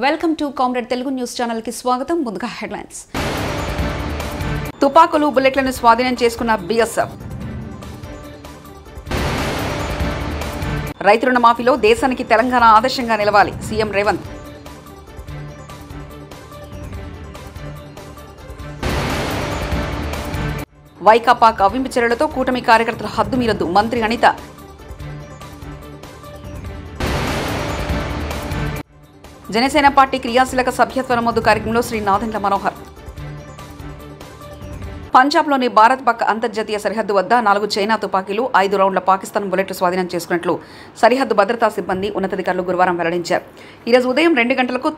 Welcome to comrade Telugu news channel కి స్వాగతం. ముందుగా హెడ్లైన్స్. తుపాకులు బుల్లెట్లను స్వాధీనం చేసుకున్న బీఎస్ఎఫ్. రైతు రుణమాఫీలో దేశానికి తెలంగాణ ఆదర్శంగా నిలవాలి సీఎం రేవంత్. వైకాపా కవ్వింపు చర్యలతో కూటమి కార్యకర్తల హద్దు మీరొద్దు మంత్రి అనిత. జనసేన పార్టీ క్రియాశీలక సభ్యత్వ నమోదు కార్యక్రమంలో శ్రీ నాదెండ్ల మనోహర్. పంజాబ్లోని భారత్ పాక్ అంతర్జాతీయ సరిహద్దు వద్ద 4 చైనా తుపాకీలు 5 రౌండ్ల పాకిస్తాన్ బుల్లెట్లు స్వాధీనం చేసుకున్నట్లు సరిహద్దు భద్రతా సిబ్బంది ఉన్నతాధికారులు గురువారం వెల్లడించారు. ఈరోజు ఉదయం 2 గంటలకు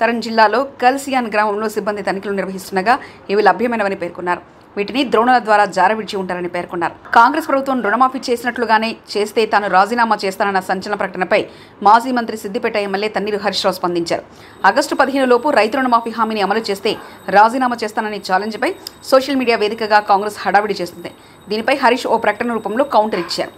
తరణ్ జిల్లాలో కల్సియాన్ గ్రామంలో సిబ్బంది తనిఖీలు నిర్వహిస్తుండగా ఇవి లభ్యమైనవని పేర్కొన్నారు. వీటిని ద్రోణుల ద్వారా జారవిడిచి ఉంటారని పేర్కొన్నారు. కాంగ్రెస్ ప్రభుత్వం రుణమాఫీ చేసినట్లుగానే చేస్తే తాను రాజీనామా చేస్తానన్న సంచలన ప్రకటనపై మాజీ మంత్రి సిద్దిపేట ఎమ్మెల్యే తన్నీరు హరీశ్రావు స్పందించారు. ఆగస్టు 15 లోపు రైతు రుణమాఫీ హామీని అమలు చేస్తే రాజీనామా చేస్తానని ఛాలెంజ్పై సోషల్ మీడియా వేదికగా కాంగ్రెస్ హడావిడి చేస్తుంది. దీనిపై హరీష్ ఓ ప్రకటన రూపంలో కౌంటర్ ఇచ్చారు.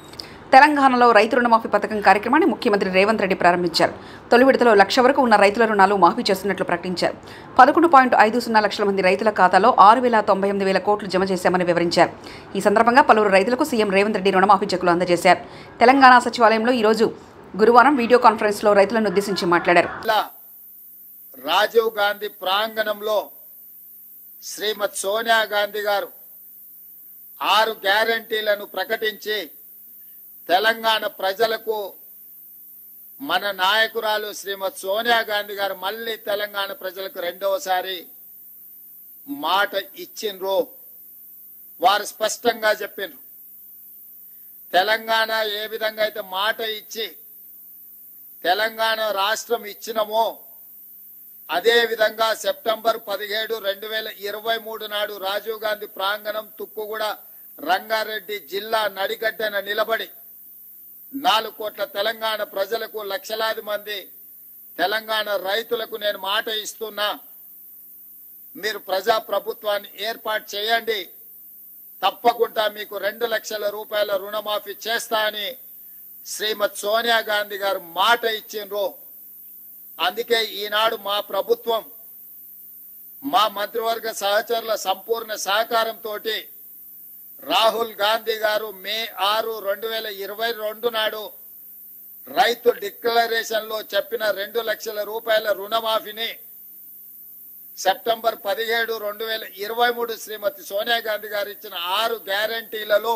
తెలంగాణలో రైతు రుణమాఫీ పథకం కార్యక్రమాన్ని ముఖ్యమంత్రి రేవంత్ రెడ్డి ప్రారంభించారు. తొలి విడతలో 1,00,000 వరకు ఉన్న రైతుల రుణాలు మాఫీ చేస్తున్నట్లు ప్రకటించారు. 11.50 లక్షల మంది రైతుల ఖాతాలో 6,98,000 కోట్లు జమ చేశామని వివరించారు. ఈ సందర్భంగా పలువురు రైతులకు సీఎం రేవంత్ రెడ్డి రుణమాఫీ చెక్కులు అందజేశారు. తెలంగాణ సచివాలయంలో ఈరోజు గురువారం వీడియో కాన్ఫరెన్స్ లో రైతులను ఉద్దేశించి మాట్లాడారు. రాజీవ్ గాంధీ ప్రాంగణంలో శ్రీమతి సోనియా గాంధీ గారు 6 గ్యారంటీలను ప్రకటించి తెలంగాణ ప్రజలకు మన నాయకురాలు శ్రీమతి సోనియా గాంధీ గారు మళ్ళీ తెలంగాణ ప్రజలకు రెండవసారి మాట ఇచ్చిండ్రు. వారు స్పష్టంగా చెప్పినారు. తెలంగాణ ఏ విధంగా అయితే మాట ఇచ్చి తెలంగాణ రాష్ట్రం ఇచ్చినమో అదే విధంగా సెప్టెంబర్ 17, 2023 నాడు రాజీవ్ గాంధీ ప్రాంగణం తుక్కుగూడ రంగారెడ్డి జిల్లా నడిగడ్డన నిలబడి 4 కోట్ల తెలంగాణ ప్రజలకు, లక్షలాది మంది తెలంగాణ రైతులకు నేను మాట ఇస్తున్నా, మీరు ప్రజా ప్రభుత్వాన్ని ఏర్పాటు చేయండి, తప్పకుండా మీకు 2 లక్షల రూపాయల రుణమాఫీ చేస్తా అని శ్రీమతి సోనియా గాంధీ గారు మాట ఇచ్చిండ్రు. అందుకే ఈనాడు మా ప్రభుత్వం మా మంత్రివర్గ సహచరుల సంపూర్ణ సహకారంతో రాహుల్ గాంధీ గారు మే 6, 2022 నాడు రైతు డిక్లరేషన్ లో చెప్పిన 2 లక్షల రూపాయల రుణమాఫీని సెప్టెంబర్ 17, 2023 శ్రీమతి సోనియా గాంధీ గారు ఇచ్చిన 6 గ్యారంటీలలో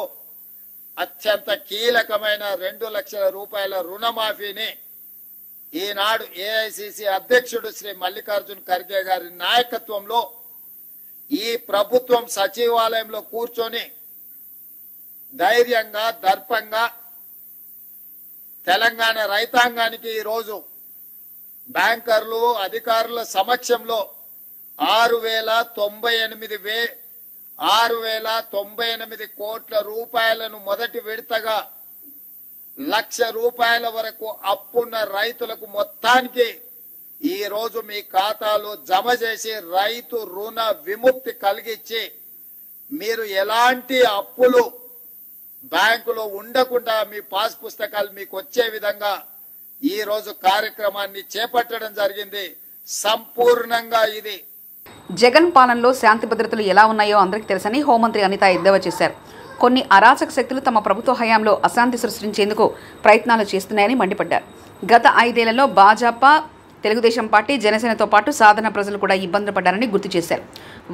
అత్యంత కీలకమైన 2 లక్షల రూపాయల రుణమాఫీని ఈనాడు ఏఐసిసి అధ్యక్షుడు శ్రీ మల్లికార్జున్ ఖర్గే గారి నాయకత్వంలో ఈ ప్రభుత్వం సచివాలయంలో కూర్చొని ధైర్యంగా, దర్పంగా తెలంగాణ రైతాంగానికి ఈరోజు బ్యాంకర్లు, అధికారుల సమక్షంలో 6,098 కోట్ల రూపాయలను మొదటి విడతగా 1,00,000 రూపాయల వరకు అప్పున్న రైతులకు మొత్తానికి ఈ రోజు మీ ఖాతాలో జమ చేసి రైతు రుణ విముక్తి కలిగించి మీరు ఎలాంటి అప్పులు బ్యాంకులో ఉండకుండా మీ పాస్ పుస్తకాలు మీకు వచ్చే విధంగా ఈ రోజు కార్యక్రమాన్ని చేపట్టడం జరిగింది. సంపూర్ణంగా ఇది జగన్ పాలనలో శాంతి భద్రతలు ఎలా ఉన్నాయో అందరికీ తెలుసని హోంమంత్రి అనిత ఎద్దేవా చేశారు. కొన్ని అరాచక శక్తులు తమ ప్రభుత్వ హయాంలో అశాంతి సృష్టించేందుకు ప్రయత్నాలు చేస్తున్నాయని మండిపడ్డారు. గత 5 ఏళ్లలో భాజపా, తెలుగుదేశం పార్టీ, జనసేనతో పాటు సాధారణ ప్రజలు కూడా ఇబ్బందులు పడ్డారని గుర్తు చేశారు.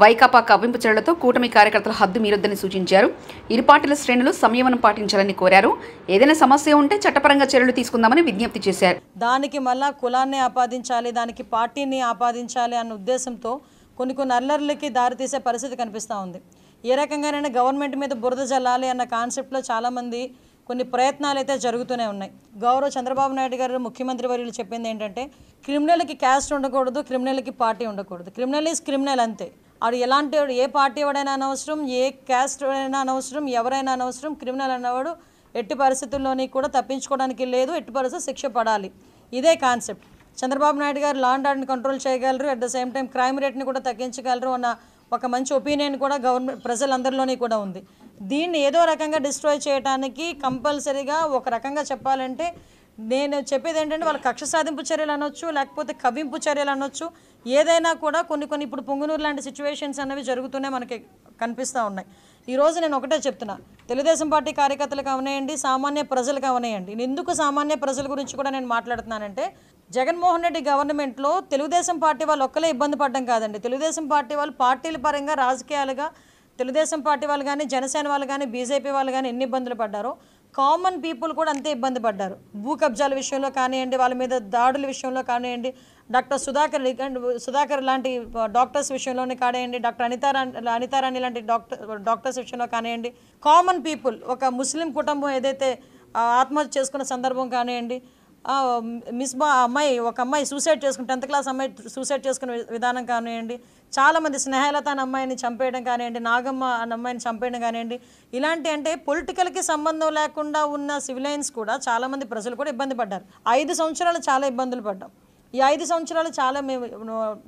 వైకాపా కవ్వింపు చర్యలతో కూటమి కార్యకర్తల హద్దు మీరొద్దని సూచించారు. ఇరు పార్టీల శ్రేణులు సంయమనం పాటించాలని కోరారు. ఏదైనా సమస్య ఉంటే చట్టపరంగా చర్యలు తీసుకుందామని విజ్ఞప్తి చేశారు. దానికి మళ్ళా కులాన్ని ఆపాదించాలి, దానికి పార్టీని ఆపాదించాలి అన్న ఉద్దేశంతో కొన్ని అల్లర్లకి దారితీసే పరిస్థితి కనిపిస్తూ ఉంది. ఏ రకంగానైనా గవర్నమెంట్ మీద బురద జల్లాలి అన్న కాన్సెప్ట్లో చాలామంది కొన్ని ప్రయత్నాలు అయితే జరుగుతూనే ఉన్నాయి. గౌరవ చంద్రబాబు నాయుడు గారు ముఖ్యమంత్రి వర్యులు చెప్పింది ఏంటంటే క్రిమినల్కి క్యాస్ట్ ఉండకూడదు, క్రిమినల్కి పార్టీ ఉండకూడదు. క్రిమినల్ ఈజ్ క్రిమినల్ అంతే. అది ఎలాంటి ఏ పార్టీ వాడైనా అనవసరం, ఏ క్యాస్ట్ అయినా అనవసరం, ఎవరైనా అనవసరం. క్రిమినల్ అన్నవాడు ఎట్టి పరిస్థితుల్లోని కూడా తప్పించుకోవడానికి లేదు, ఎట్టి పరిస్థితులు శిక్ష పడాలి. ఇదే కాన్సెప్ట్. చంద్రబాబు నాయుడు గారు లా అండ్ ఆర్డర్ని కంట్రోల్ చేయగలరు, at the same time crime రేట్ని కూడా తగ్గించగలరు అన్న ఒక మంచి ఒపీనియన్ కూడా గవర్నమెంట్ ప్రజలందరిలోని కూడా ఉంది. దీన్ని ఏదో రకంగా డిస్ట్రాయ్ చేయడానికి కంపల్సరీగా ఒక రకంగా చెప్పాలంటే నేను చెప్పేది ఏంటంటే వాళ్ళ కక్ష సాధింపు చర్యలు అనొచ్చు, లేకపోతే కవ్వింపు చర్యలు అనొచ్చు, ఏదైనా కూడా కొన్ని ఇప్పుడు పొంగునూరు లాంటి సిచ్యువేషన్స్ అనేవి జరుగుతూనే మనకి కనిపిస్తూ ఉన్నాయి. ఈరోజు నేను ఒకటే చెప్తున్నా, తెలుగుదేశం పార్టీ కార్యకర్తలకు అవనేయండి, సామాన్య ప్రజలకు అవనేయండి. ఎందుకు సామాన్య ప్రజల గురించి కూడా నేను మాట్లాడుతున్నానంటే, జగన్మోహన్ రెడ్డి గవర్నమెంట్లో తెలుగుదేశం పార్టీ వాళ్ళు ఒక్కలే ఇబ్బంది పడడం కాదండి. తెలుగుదేశం పార్టీ వాళ్ళు పార్టీల పరంగా రాజకీయాలుగా తెలుగుదేశం పార్టీ వాళ్ళు కానీ, జనసేన వాళ్ళు కానీ, బీజేపీ వాళ్ళు కానీ ఎన్ని ఇబ్బందులు పడ్డారో కామన్ పీపుల్ కూడా అంతే ఇబ్బంది పడ్డారు. భూ కబ్జాల విషయంలో కానివ్వండి, వాళ్ళ మీద దాడుల విషయంలో కానివ్వండి, డాక్టర్ సుధాకర్ లాంటి డాక్టర్స్ విషయంలోనే కానివ్వండి, డాక్టర్ అనితారాణి లాంటి డాక్టర్స్ విషయంలో కానివ్వండి, కామన్ పీపుల్ ఒక ముస్లిం కుటుంబం ఏదైతే ఆత్మహత్య చేసుకున్న సందర్భం కానివ్వండి, ఒక అమ్మాయి సూసైడ్ చేసుకుని 10th క్లాస్ అమ్మాయి సూసైడ్ చేసుకునే విధానం కానివ్వండి, చాలామంది స్నేహలత అనే అమ్మాయిని చంపేయడం కానివ్వండి, నాగమ్మ అనే అమ్మాయిని చంపేయడం కానివ్వండి, ఇలాంటి అంటే పొలిటికల్కి సంబంధం లేకుండా ఉన్న సివిలైన్స్ కూడా చాలామంది ప్రజలు కూడా ఇబ్బంది పడ్డారు. 5 సంవత్సరాలు చాలా ఇబ్బందులు పడ్డాం. ఈ 5 సంవత్సరాలు చాలా మేము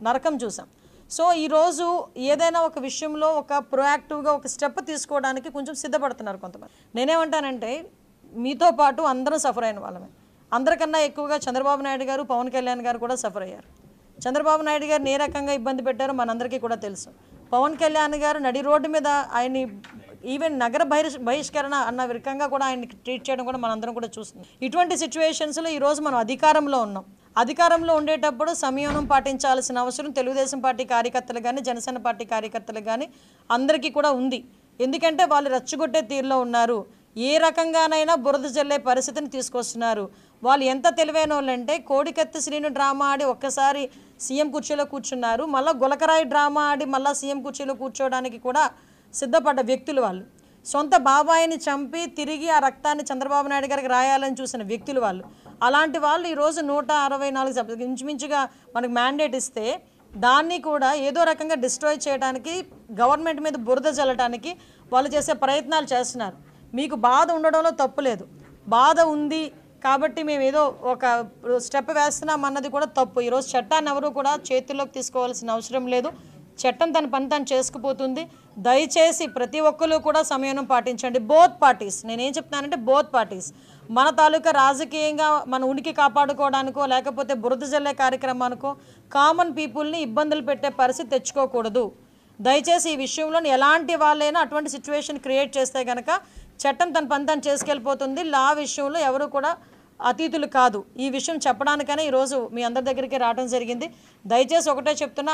నరకం చూసాం. సో ఈరోజు ఏదైనా ఒక విషయంలో ఒక ప్రొయాక్టివ్గా ఒక స్టెప్ తీసుకోవడానికి కొంచెం సిద్ధపడుతున్నారు కొంతమంది. నేనేమంటానంటే, మీతో పాటు అందరూ సఫర్ అయిన వాళ్ళమే. అందరికన్నా ఎక్కువగా చంద్రబాబు నాయుడు గారు, పవన్ కళ్యాణ్ గారు కూడా సఫర్ అయ్యారు. చంద్రబాబు నాయుడు గారిని ఏ రకంగా ఇబ్బంది పెట్టారో మనందరికీ కూడా తెలుసు. పవన్ కళ్యాణ్ గారు నడి రోడ్డు మీద ఆయన్ని ఈవెన్ నగర బహిష్కరణ అన్న రకంగా కూడా ఆయన్ని ట్రీట్ చేయడం కూడా మనందరం కూడా చూస్తున్నాం. ఇటువంటి సిచ్యువేషన్స్లో ఈరోజు మనం అధికారంలో ఉన్నాం. అధికారంలో ఉండేటప్పుడు సంయమనం పాటించాల్సిన అవసరం తెలుగుదేశం పార్టీ కార్యకర్తలు కానీ, జనసేన పార్టీ కార్యకర్తలు కానీ అందరికీ కూడా ఉంది. ఎందుకంటే వాళ్ళు రెచ్చగొట్టే తీరులో ఉన్నారు. ఏ రకంగానైనా బురద జల్లే పరిస్థితిని తీసుకొస్తున్నారు. వాళ్ళు ఎంత తెలివైన వాళ్ళంటే, కోడికత్తి శ్రీను డ్రామా ఆడి ఒక్కసారి సీఎం కుర్చీలో కూర్చున్నారు, మళ్ళీ గులకరాయి డ్రామా ఆడి మళ్ళీ సీఎం కుర్చీలో కూర్చోవడానికి కూడా సిద్ధపడ్డ వ్యక్తులు వాళ్ళు. సొంత బాబాయిని చంపి తిరిగి ఆ రక్తాన్ని చంద్రబాబు నాయుడు గారికి రాయాలని చూసిన వ్యక్తులు వాళ్ళు. అలాంటి వాళ్ళు ఈరోజు 164 ఇంచుమించుగా మనకు మ్యాండేట్ ఇస్తే దాన్ని కూడా ఏదో రకంగా డిస్ట్రాయ్ చేయడానికి, గవర్నమెంట్ మీద బురద చల్లడానికి వాళ్ళు చేసే ప్రయత్నాలు చేస్తున్నారు. మీకు బాధ ఉండడంలో తప్పు లేదు. బాధ ఉంది కాబట్టి మేము ఏదో ఒక స్టెప్ వేస్తున్నాం అన్నది కూడా తప్పు. ఈరోజు చట్టాన్ని ఎవరు కూడా చేతుల్లోకి తీసుకోవాల్సిన అవసరం లేదు. చట్టం తన పని తను చేసుకుపోతుంది. దయచేసి ప్రతి ఒక్కరు కూడా సంయమనం పాటించండి. బోత్ పార్టీస్, నేనేం చెప్తున్నానంటే బోత్ పార్టీస్ మన తాలూకా రాజకీయంగా మన ఉనికి కాపాడుకోవడానికో లేకపోతే బురద జల్లే కార్యక్రమానికో కామన్ పీపుల్ని ఇబ్బందులు పెట్టే పరిస్థితి తెచ్చుకోకూడదు. దయచేసి ఈ విషయంలో ఎలాంటి వాళ్ళైనా అటువంటి సిచ్యువేషన్ క్రియేట్ చేస్తే కనుక చట్టం తన పని తను చేసుకెళ్ళిపోతుంది. లా విషయంలో ఎవరు కూడా అతీతులు కాదు. ఈ విషయం చెప్పడానికనే ఈరోజు మీ అందరి దగ్గరికి రావడం జరిగింది. దయచేసి ఒకటే చెప్తున్నా,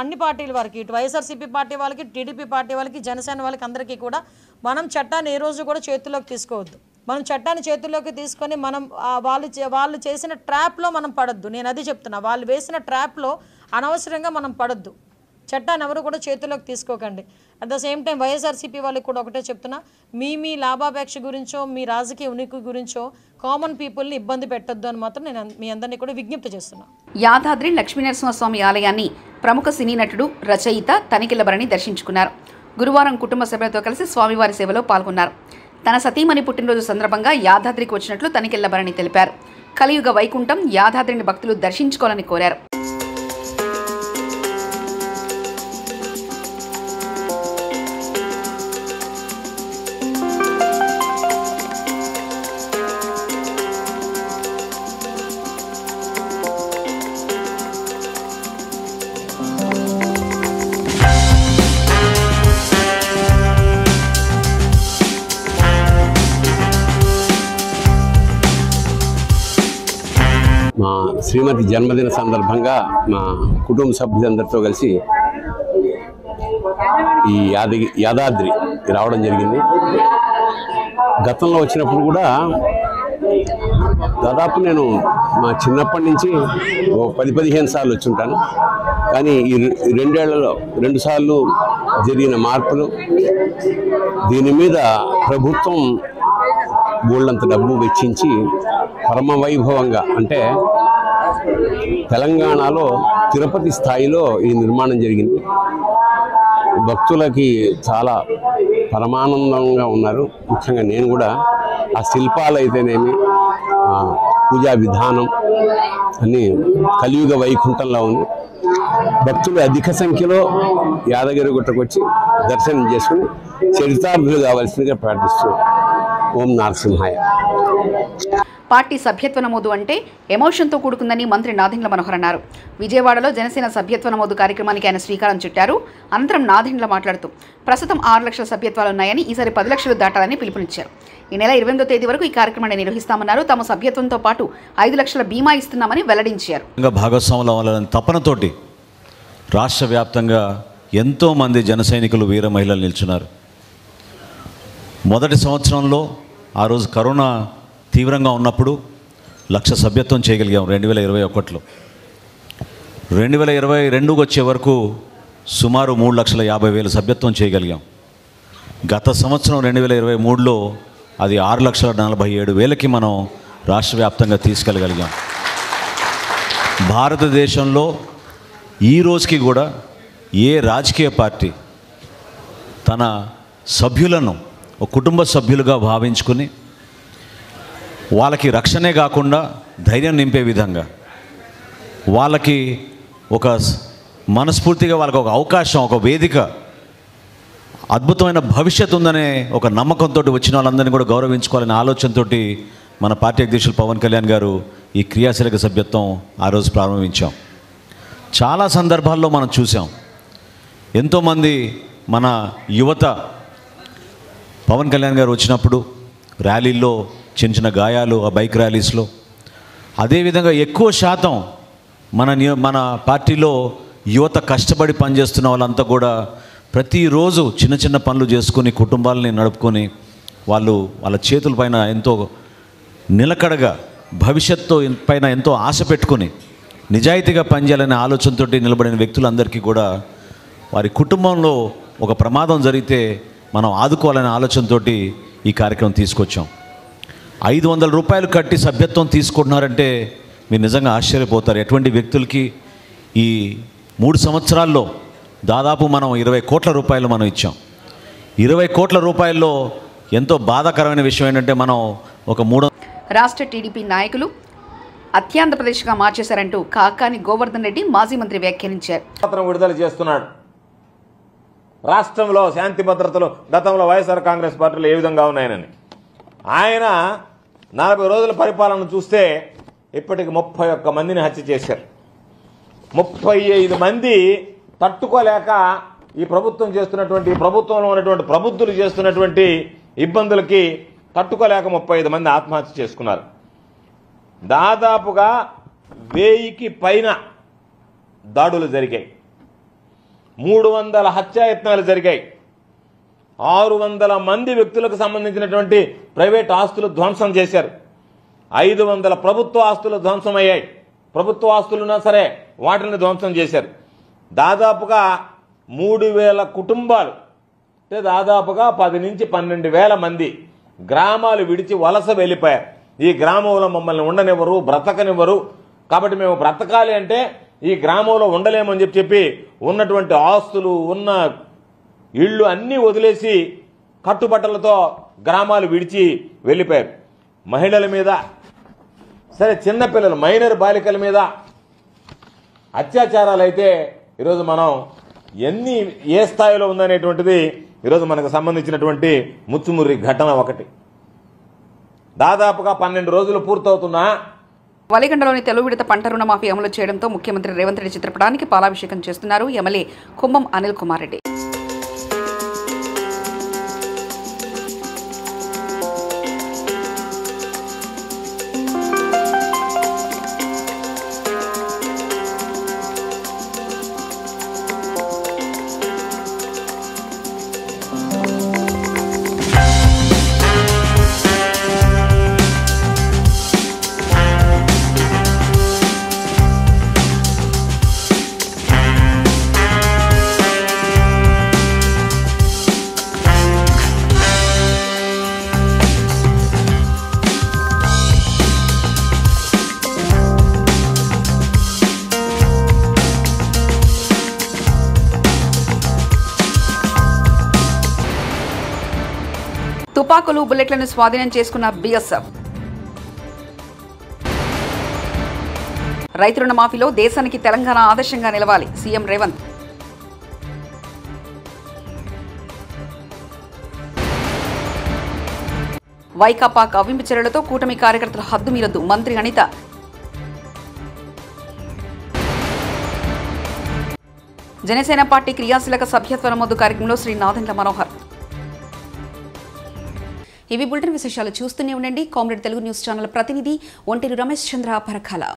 అన్ని పార్టీల వారికి, ఇటు వైఎస్ఆర్సీపీ పార్టీ వాళ్ళకి, టీడీపీ పార్టీ వాళ్ళకి, జనసేన వాళ్ళకి అందరికీ కూడా మనం చట్టాన్ని ఏ రోజు కూడా చేతుల్లోకి తీసుకోవద్దు. మనం చట్టాన్ని చేతుల్లోకి తీసుకొని మనం వాళ్ళు చేసిన ట్రాప్లో మనం పడొద్దు. నేను అది చెప్తున్నా, వాళ్ళు వేసిన ట్రాప్లో అనవసరంగా మనం పడొద్దు. చట్టాన్ని ఎవరు కూడా చేతుల్లోకి తీసుకోకండి. At the same time YSRCP వాళ్ళకి కూడా ఒకటే చెప్తున్నా, మీ లాభాపేక్ష గురించో మీ రాజకీయ ఉనికి గురించో కామన్ పీపుల్ని ఇబ్బంది పెట్టొద్దు అని మాత్రం నేను మీ అందరినీ కూడా విజ్ఞప్తి చేస్తున్నాను. యాదాద్రి లక్ష్మీనరసింహస్వామి ఆలయాన్ని ప్రముఖ సినీ నటుడు, రచయిత తనికెళ్లభరణి దర్శించుకున్నారు. గురువారం కుటుంబ సభ్యులతో కలిసి స్వామివారి సేవలో పాల్గొన్నారు. తన సతీమణి పుట్టినరోజు సందర్భంగా యాదాద్రికి వచ్చినట్లు తనికెళ్లభరణి తెలిపారు. కలియుగ వైకుంఠం యాదాద్రిని భక్తులు దర్శించుకోవాలని కోరారు. మా శ్రీమతి జన్మదిన సందర్భంగా మా కుటుంబ సభ్యులందరితో కలిసి ఈ యాదాద్రి రావడం జరిగింది. గతంలో వచ్చినప్పుడు కూడా దాదాపు నేను మా చిన్నప్పటి నుంచి 10-15 సార్లు వచ్చి ఉంటాను. కానీ ఈ 2 ఏళ్లలో 2 సార్లు జరిగిన మార్పులు, దీని మీద ప్రభుత్వం బోల్డంత డబ్బు వెచ్చించి పరమ వైభవంగా, అంటే తెలంగాణలో తిరుపతి స్థాయిలో ఈ నిర్మాణం జరిగింది. భక్తులకి చాలా పరమానందంగా ఉన్నారు. ముఖ్యంగా నేను కూడా ఆ శిల్పాలు అయితేనేమి, పూజా విధానం అన్నీ కలియుగ వైకుంఠంలో ఉంది. భక్తులు అధిక సంఖ్యలో యాదగిరిగుట్టకు వచ్చి దర్శనం చేసుకుని చరితార్థులు కావాల్సిందిగా ప్రార్థిస్తూ ఓం నరసింహాయ. పార్టీ సభ్యత్వ నమోదు అంటే ఎమోషన్తో కూడుకుందని మంత్రి నాదెండ్ల మనోహర్ అన్నారు. విజయవాడలో జనసేన సభ్యత్వ నమోదు కార్యక్రమానికి ఆయన శ్రీకారం చుట్టారు. అనంతరం నాదెండ్ల మాట్లాడుతూ ప్రస్తుతం 6 లక్షల సభ్యత్వాలున్నాయని, ఈసారి 10 లక్షలు దాటాలని పిలుపునిచ్చారు. ఈ నెల 28వ తేదీ వరకు ఈ కార్యక్రమాన్ని నిర్వహిస్తామన్నారు. తమ సభ్యత్వంతో పాటు 5 లక్షల బీమా ఇస్తున్నామని వెల్లడించారు. భాగస్వాములు అవ్వాలని తపనతోటి రాష్ట్ర వ్యాప్తంగా ఎంతోమంది జన సైనికులు వీర మహిళలు నిల్చున్నారు. మొదటి సంవత్సరంలో ఆ రోజు కరోనా తీవ్రంగా ఉన్నప్పుడు 1,00,000 సభ్యత్వం చేయగలిగాం 2021లో. 2022 వచ్చే వరకు సుమారు 3,50,000 సభ్యత్వం చేయగలిగాం. గత సంవత్సరం 2023లో అది 6,47,000కి మనం రాష్ట్ర వ్యాప్తంగా తీసుకెళ్ళగలిగాం. భారతదేశంలో ఈ రోజుకి కూడా ఏ రాజకీయ పార్టీ తన సభ్యులను ఒక కుటుంబ సభ్యులుగా భావించుకుని వాళ్ళకి రక్షణే కాకుండా ధైర్యం నింపే విధంగా వాళ్ళకి ఒక మనస్ఫూర్తిగా వాళ్ళకి ఒక అవకాశం, ఒక వేదిక, అద్భుతమైన భవిష్యత్తు ఉందనే ఒక నమ్మకంతో వచ్చిన వాళ్ళందరినీ కూడా గౌరవించుకోవాలనే ఆలోచనతో మన పార్టీ అధ్యక్షులు పవన్ కళ్యాణ్ గారు ఈ క్రియాశీలక సభ్యత్వం ఆ రోజు ప్రారంభించాం. చాలా సందర్భాల్లో మనం చూసాం, ఎంతోమంది మన యువత పవన్ కళ్యాణ్ గారు వచ్చినప్పుడు ర్యాలీల్లో చిన్న చిన్న గాయాలు, ఆ బైక్ ర్యాలీస్లో, అదేవిధంగా ఎక్కువ శాతం మన పార్టీలో యువత కష్టపడి పనిచేస్తున్న వాళ్ళంతా కూడా ప్రతిరోజు చిన్న చిన్న పనులు చేసుకొని కుటుంబాలని నడుపుకొని వాళ్ళ చేతులపైన ఎంతో నిలకడగా భవిష్యత్తు పైన ఎంతో ఆశ పెట్టుకొని నిజాయితీగా పనిచేయాలనే ఆలోచనతో నిలబడిన వ్యక్తులందరికీ కూడా వారి కుటుంబంలో ఒక ప్రమాదం జరిగితే మనం ఆదుకోవాలనే ఆలోచనతో ఈ కార్యక్రమం తీసుకొచ్చాం. 500 రూపాయలు కట్టి సభ్యత్వం తీసుకుంటున్నారంటే మీరు నిజంగా ఆశ్చర్యపోతారు. ఎటువంటి వ్యక్తులకి ఈ 3 సంవత్సరాల్లో దాదాపు మనం 20 కోట్ల రూపాయలు మనం ఇచ్చాం. 20 కోట్ల రూపాయల్లో ఎంతో బాధాకరమైన విషయం ఏంటంటే మనం ఒక రాష్ట్ర టీడీపీ నాయకులు అత్యాంధ్రప్రదేశ్గా మార్చేశారంటూ కాకాని గోవర్ధన్ రెడ్డి మాజీ మంత్రి వ్యాఖ్యానించారు. విడుదల చేస్తున్నాడు. రాష్ట్రంలో శాంతి భద్రతలు గతంలో వైఎస్ఆర్ కాంగ్రెస్ పార్టీలో ఏ విధంగా ఉన్నాయని ఆయన 40 రోజుల పరిపాలన చూస్తే ఇప్పటికి 31 మందిని హత్య చేశారు. 35 మంది తట్టుకోలేక ఈ ప్రభుత్వం చేస్తున్నటువంటి, ప్రభుత్వంలో ఉన్నటువంటి ప్రబుద్ధులు చేస్తున్నటువంటి ఇబ్బందులకి తట్టుకోలేక 35 మంది ఆత్మహత్య చేసుకున్నారు. దాదాపుగా 1000కి పైన దాడులు జరిగాయి. 300 హత్యాయత్నాలు జరిగాయి. 600 మంది వ్యక్తులకు సంబంధించినటువంటి ప్రైవేట్ ఆస్తులు ధ్వంసం చేశారు. 500 ప్రభుత్వ ఆస్తులు ధ్వంసమయ్యాయి. ప్రభుత్వ ఆస్తులున్నా సరే వాటిని ధ్వంసం చేశారు. దాదాపుగా 3,000 కుటుంబాలు, అంటే దాదాపుగా 10 నుంచి 12,000 మంది గ్రామాలు విడిచి వలస వెళ్ళిపోయారు. ఈ గ్రామంలో మమ్మల్ని ఉండనివ్వరు, బ్రతకనివ్వరు, కాబట్టి మేము బ్రతకాలి అంటే ఈ గ్రామంలో ఉండలేమని చెప్పి ఉన్నటువంటి ఆస్తులు, ఉన్న ఇళ్ళు అన్నీ వదిలేసి కట్టుబట్టలతో గ్రామాలు విడిచి వెళ్ళిపోయారు. మహిళల మీద, సరే చిన్నపిల్లలు, మైనర్ బాలికల మీద అత్యాచారాలు అయితే ఈరోజు మనం ఏ స్థాయిలో ఉందనేటువంటిది ఈరోజు మనకు సంబంధించినటువంటి ముచ్చుముర్రి ఘటన ఒకటి. దాదాపుగా 12 రోజులు పూర్తవుతున్నా వలిగండలోని తెలుగు విడత పంట రుణమాఫీ అమలు చేయడంతో ముఖ్యమంత్రి రేవంత్ రెడ్డి చిత్రపటానికి పాలాభిషేకం చేస్తున్నారు ఎమ్మెల్యే కుంభం అనిల్ కుమార్ రెడ్డి. తుపాకులు, బుల్లెట్లను స్వాధీనం చేసుకున్న బీఎస్ఎఫ్. రైతు రుణమాఫీలో దేశానికి తెలంగాణ ఆదర్శంగా నిలవాలి సీఎం రేవంత్. వైకాపా కవ్వింపు చర్యలతో కూటమి కార్యకర్తల హద్దు మీరొద్దు మంత్రి అనిత. జనసేన పార్టీ క్రియాశీలక సభ్యత్వ నమోదు కార్యక్రమంలో శ్రీ నాదెండ్ల మనోహర్. ఇవి బులెటిన్ విశేషాలు. చూస్తూనే ఉండండి కామ్రేడ్ తెలుగు న్యూస్ ఛానల్ ప్రతినిధి ఒంటేరు రమేష్ చంద్ర పరకాల.